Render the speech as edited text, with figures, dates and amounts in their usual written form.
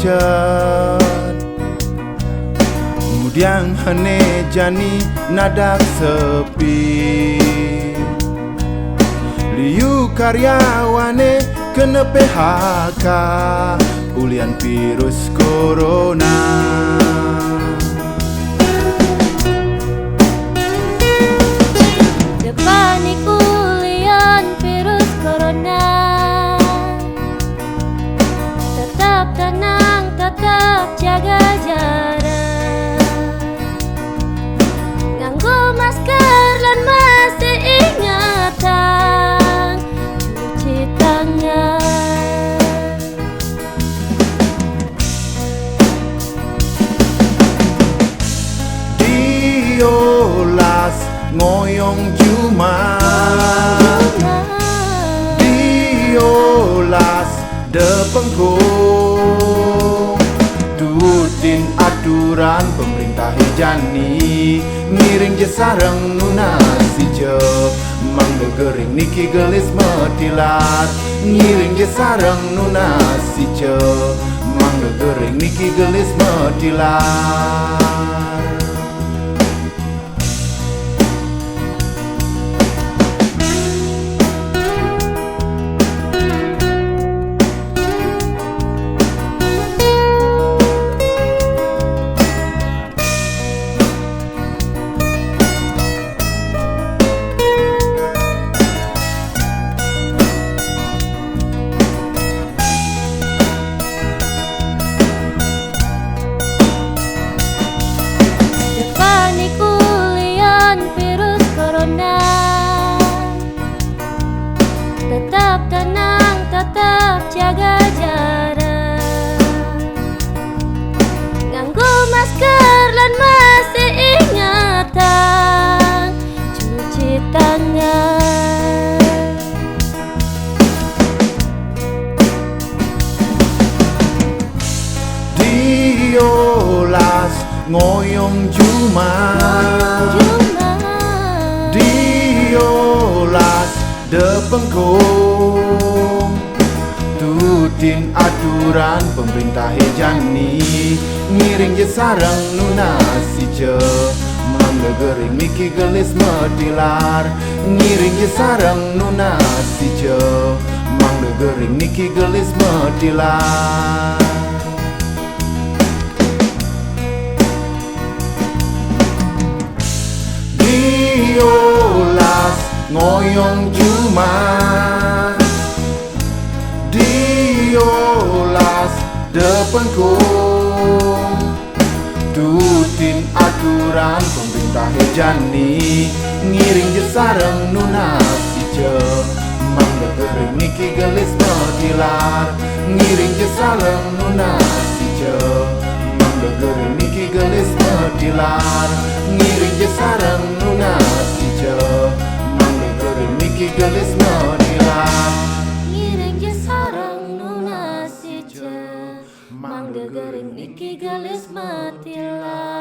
macet. Kemudian hene jani nadak sepi. Liu karyawane kena PHK ulian virus corona. Depani kulian virus corona. Tetap tenang, tetap jaga jarak. Nganggo masker lan masih ingatan cuci tangan. Diolas ngoyong Jumat, diolas depengkung, turutin aturan pemerintah jani, ngiring je sareng nunasi je, mangga gering niki gelis metilar, ngiring je sareng nunasi je, mangga gering niki gelis metilar. Tetap tenang, tetap jaga jarak. Nganggo masker lan masih ingatan cuci tangan. Diolas ngoyong Jumat, diolas depengkung, turutin aturan pemerintah jani, ngiring je sareng nunasi je, mangga gering niki gelis metilar, ngiring je sareng nunasi je, mangga gering niki gelis metilar. Diolas ngoyong Jumat, diolas depengkung, turutin aturan pemerintah jani, ngiring je sareng nunasi je, mangga gering niki gelis metilar, ngiring je sareng nunasi je, mangga gering niki gelis metilar, ngiring je sareng nunasi je, niki gelis metilar, Ngiring je sareng nunasi je, mangga gering niki gelis metilar.